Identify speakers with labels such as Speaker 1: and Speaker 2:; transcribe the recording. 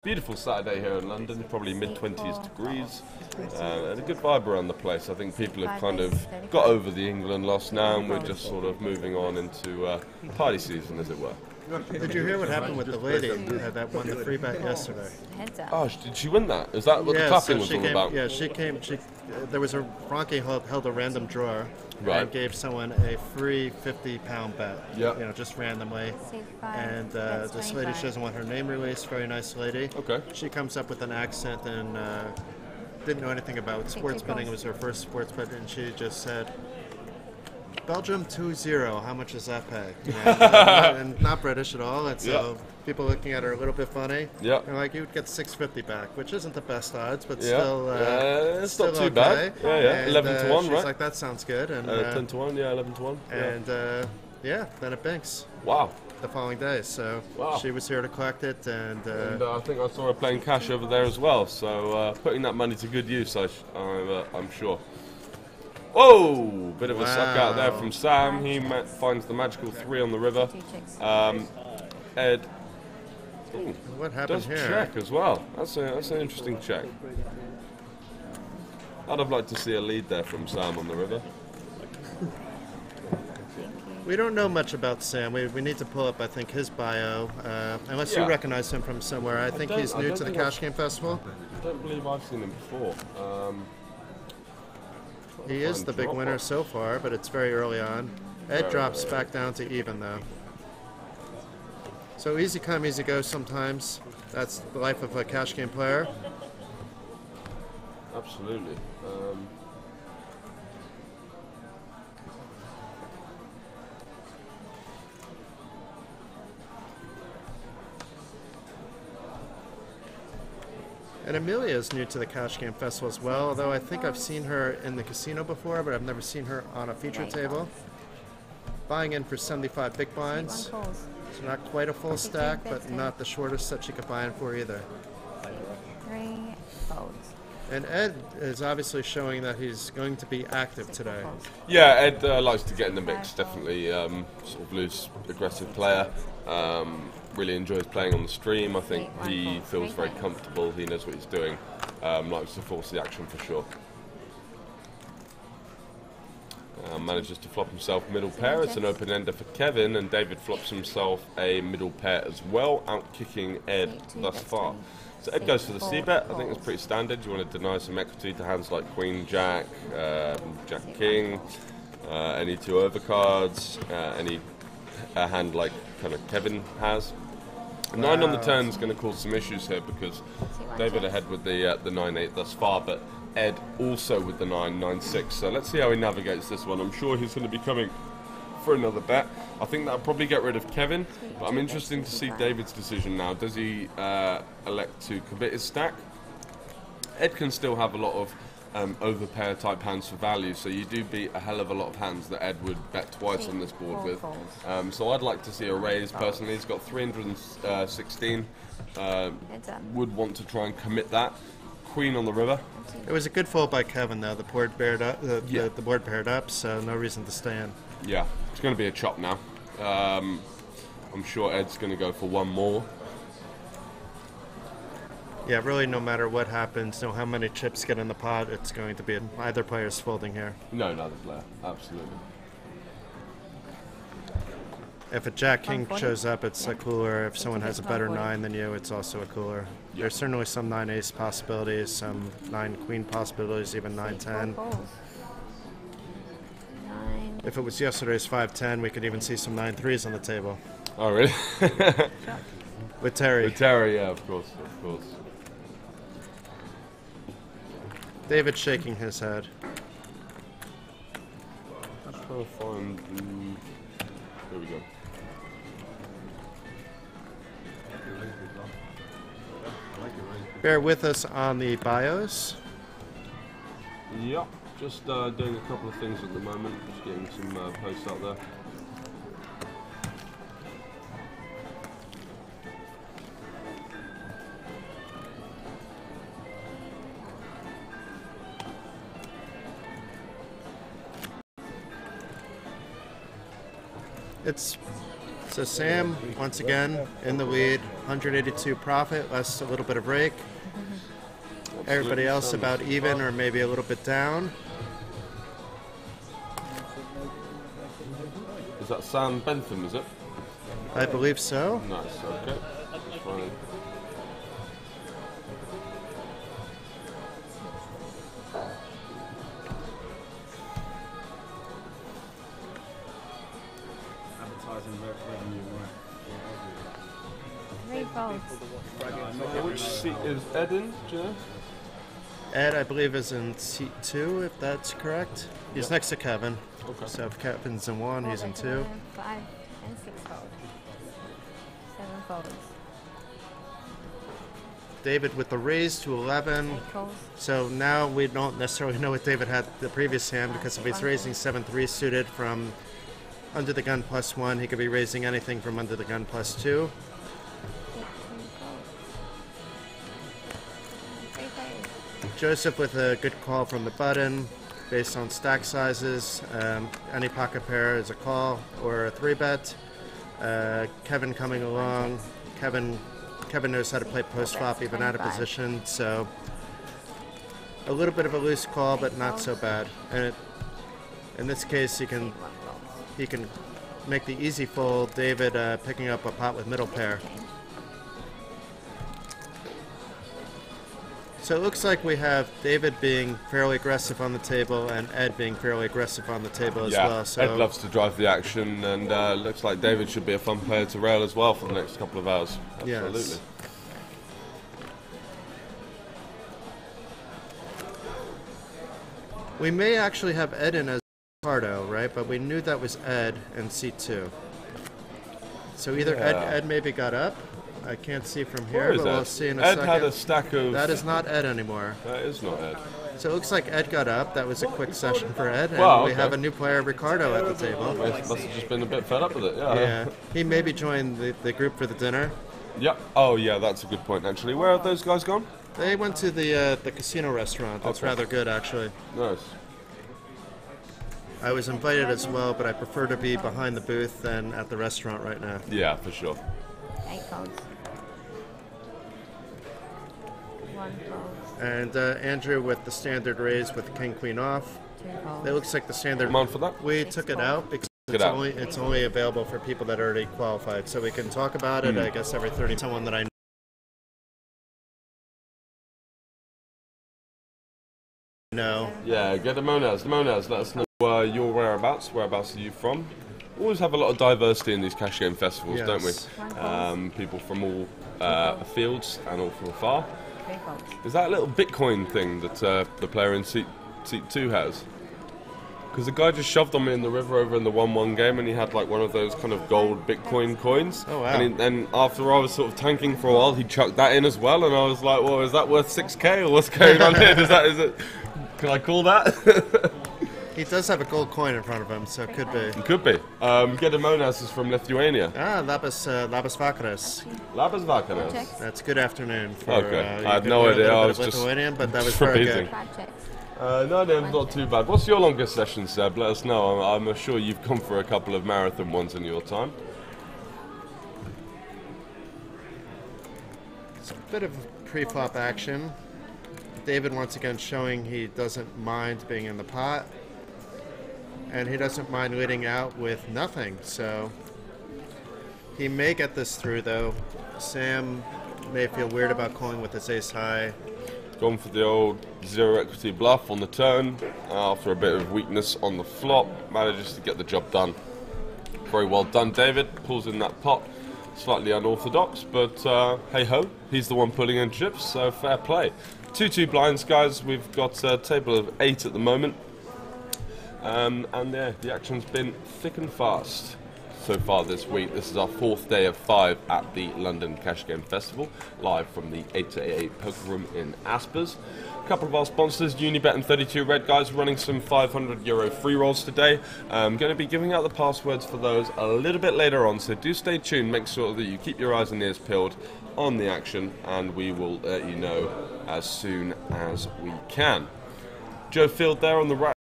Speaker 1: Beautiful Saturday here in London, probably mid-20s degrees, and a good vibe around the place. I think people have kind of got over the England loss now, and we're just sort of moving on into party season, as it were.
Speaker 2: Did you hear what happened with the lady that won the free bet yesterday?
Speaker 1: Oh, did she win that? Is that what the clapping was all about?
Speaker 2: Yeah, she came. There was a Ronke held a random drawer and gave someone a free £50 bet.
Speaker 1: Yeah.
Speaker 2: You know, just randomly. And this lady, she doesn't want her name released. Very nice lady.
Speaker 1: Okay.
Speaker 2: She comes up with an accent and didn't know anything about sports betting. It was her first sports bet, and she just said, Belgium 2-0, how much does that pay? And not British at all, and so people looking at her a little bit funny.
Speaker 1: Yeah.
Speaker 2: They're like, you would get 650 back, which isn't the best odds, but
Speaker 1: it's
Speaker 2: still
Speaker 1: not too
Speaker 2: okay.
Speaker 1: bad. Yeah.
Speaker 2: And,
Speaker 1: 11 to 1,
Speaker 2: she's
Speaker 1: right?
Speaker 2: like, that sounds good. And
Speaker 1: 10 to 1, yeah, 11 to 1.
Speaker 2: And then it binks
Speaker 1: Wow.
Speaker 2: the following day. So she was here to collect it, and
Speaker 1: I think I saw her playing cash over there as well. So putting that money to good use, I'm sure. Whoa! Bit of a suck out there from Sam. He finds the magical 3 on the river. Ed
Speaker 2: what happened
Speaker 1: does
Speaker 2: here?
Speaker 1: check as well. That's an interesting check. I'd have liked to see a lead there from Sam on the river.
Speaker 2: We don't know much about Sam. We need to pull up, I think, his bio. Unless you recognize him from somewhere. I think he's new to the Cash Game Festival.
Speaker 1: I don't believe I've seen him before.
Speaker 2: He is the big winner so far, but it's very early on. Ed drops back down to even, though. So easy come, easy go sometimes. That's the life of a Cash Game player.
Speaker 1: Absolutely.
Speaker 2: And Amelia is new to the Cash Game Festival as well, although I think I've seen her in the casino before, but I've never seen her on a feature table. Buying in for 75 big blinds. So not quite a full stack, but not the shortest that she could buy in for either.
Speaker 3: 3 folds.
Speaker 2: And Ed is obviously showing that he's going to be active today.
Speaker 1: Yeah, Ed likes to get in the mix, definitely. Sort of loose, aggressive player. Really enjoys playing on the stream. I think he feels very comfortable. He knows what he's doing. Likes to force the action for sure. Manages to flop himself middle pair. It's an open ender for Kevin, and David flops himself a middle pair as well, out kicking Ed thus far. So Ed goes for the C-bet. I think it's pretty standard. You want to deny some equity to hands like Queen Jack, Jack King, any 2 overcards, any hand like kind of Kevin has. 9 on the turn is going to cause some issues here because David ahead with the 9-8 thus far, but Ed also with the 9-9-6. So let's see how he navigates this one. I'm sure he's going to be coming for another bet. I think that'll probably get rid of Kevin, but I'm interested to see David's decision now. Does he elect to commit his stack? Ed can still have a lot of overpair type hands for value, so you do beat a hell of a lot of hands that Ed would bet twice on this board with. So I'd like to see a raise personally. He's got 316. Would want to try and commit that. Queen on the river.
Speaker 2: It was a good fold by Kevin, though. The board paired up, the board paired up, so no reason to stay in.
Speaker 1: Yeah, it's going to be a chop now. I'm sure Ed's going to go for one more.
Speaker 2: Yeah, really, no matter what happens, how many chips get in the pot, it's going to be either player's folding here.
Speaker 1: No, neither player. Absolutely.
Speaker 2: If a Jack King shows up, it's a cooler. If someone has a better 9 than you, it's also a cooler. There's certainly some 9-ace possibilities, some 9-queen possibilities, even 9-10. If it was yesterday's 5-10, we could even see some 9-3s on the table.
Speaker 1: Oh, really?
Speaker 2: With Terry.
Speaker 1: With Terry, yeah, of course, of course.
Speaker 2: David shaking his head.
Speaker 1: I'm trying to find. Here we go.
Speaker 2: Bear with us on the bios.
Speaker 1: Yep, just doing a couple of things at the moment, just getting some posts out there.
Speaker 2: It's So Sam, once again, in the lead, 182 profit, less a little bit of rake. Everybody else about even or maybe a little bit down.
Speaker 1: Is that Sam Bentham, is it?
Speaker 2: I believe so.
Speaker 1: Nice, okay. Just running.
Speaker 3: Three folds.
Speaker 1: Which seat is Ed in, do you know?
Speaker 2: Ed, I believe, is in seat 2, if that's correct. He's next to Kevin.
Speaker 1: Okay.
Speaker 2: So if Kevin's in 1, he's in 2.
Speaker 3: 5 and 6 folds. 7 folds.
Speaker 2: David with the raise to 11.
Speaker 3: 8 calls.
Speaker 2: So now we don't necessarily know what David had the previous hand, because if he's raising 7-3 suited from under the gun +1, he could be raising anything from under the gun +2.
Speaker 3: 8 folds. 3 folds.
Speaker 2: Joseph with a good call from the button based on stack sizes. Any pocket pair is a call or a 3-bet. Kevin coming along. Kevin knows how to play post flop even out of position, so a little bit of a loose call, but not so bad. And in this case, he can make the easy fold. David picking up a pot with middle pair. So it looks like we have David being fairly aggressive on the table and Ed being fairly aggressive on the table as well. So
Speaker 1: Ed loves to drive the action, and looks like David should be a fun player to rail as well for the next couple of hours. Absolutely.
Speaker 2: Yes. We may actually have Ed in as Ricardo, right? But we knew that was Ed in C2. So either Ed maybe got up. I can't see from here,
Speaker 1: Where is
Speaker 2: but we'll
Speaker 1: Ed?
Speaker 2: see in a
Speaker 1: Ed
Speaker 2: second.
Speaker 1: had a stack of...
Speaker 2: That is not Ed anymore.
Speaker 1: That is not Ed.
Speaker 2: So it looks like Ed got up. That was a quick session for Ed. And
Speaker 1: Wow,
Speaker 2: we
Speaker 1: okay.
Speaker 2: have a new player, Ricardo, at the table.
Speaker 1: Must have just been a bit fed up with it, yeah.
Speaker 2: Yeah. He maybe joined the group for the dinner.
Speaker 1: Yep. Oh, yeah, that's a good point, actually. Where have those guys gone?
Speaker 2: They went to the casino restaurant. That's
Speaker 1: Okay.
Speaker 2: rather good, actually.
Speaker 1: Nice.
Speaker 2: I was invited as well, but I prefer to be behind the booth than at the restaurant right now.
Speaker 1: Yeah, for sure.
Speaker 3: 8 folds. 1 fold.
Speaker 2: And Andrew with the standard raise with the king queen off.
Speaker 3: 2 folds.
Speaker 2: It looks like the standard.
Speaker 1: Come on for that.
Speaker 2: We took it out because
Speaker 1: Took
Speaker 2: it's only available for people that already qualified. So we can talk about it. I guess every 30. Someone that I know.
Speaker 1: Yeah, get the Monaz. The Monaz, let us know your whereabouts. Whereabouts are you from? Always have a lot of diversity in these cash game festivals, don't we?
Speaker 2: Yes.
Speaker 1: People from all fields and all from afar.
Speaker 3: 3 folds.
Speaker 1: Is that a little Bitcoin thing that the player in seat 2 has? Because the guy just shoved on me in the river over in the 1-1 game, and he had like one of those kind of gold Bitcoin coins.
Speaker 2: Oh, wow.
Speaker 1: And after I was sort of tanking for a while, he chucked that in as well, and I was like, well, is that worth 6k or what's going on here? Is it? Can I call that?
Speaker 2: He does have a gold coin in front of him, so it could be.
Speaker 1: It could be. Gedimonas is from Lithuania.
Speaker 2: Ah, Labas Vakaras.
Speaker 1: Labas Vakaras.
Speaker 3: Checks.
Speaker 2: That's good afternoon. For,
Speaker 1: Okay.
Speaker 2: you
Speaker 1: I had
Speaker 2: could
Speaker 1: no
Speaker 2: hear a
Speaker 1: idea.
Speaker 2: little
Speaker 1: I
Speaker 2: bit
Speaker 1: was
Speaker 2: of
Speaker 1: just
Speaker 2: Lithuanian, but that was very
Speaker 1: repeating.
Speaker 2: good.
Speaker 3: 5 checks.
Speaker 1: No, name's not too bad. What's your longest session, Seb? Let us know. I'm sure you've come for a couple of marathon ones in your time.
Speaker 2: It's a bit of pre-flop action. David once again showing he doesn't mind being in the pot. And he doesn't mind leading out with nothing, so he may get this through though. Sam may feel weird about calling with his ace high.
Speaker 1: Gone for the old zero equity bluff on the turn. After a bit of weakness on the flop, manages to get the job done. Very well done, David. Pulls in that pot. Slightly unorthodox, but hey ho, he's the one pulling in chips, so fair play. 2-2 blinds, guys. We've got a table of 8 at the moment. And yeah, the action's been thick and fast so far this week. This is our 4th day of 5 at the London Cash Game Festival, live from the 888 Poker Room in Aspers. A couple of our sponsors, Unibet and 32 Red, guys, running some €500 free rolls today. I'm going to be giving out the passwords for those a little bit later on, so do stay tuned. Make sure that you keep your eyes and ears peeled on the action, and we will let you know as soon as we can. Joe Field there on the right.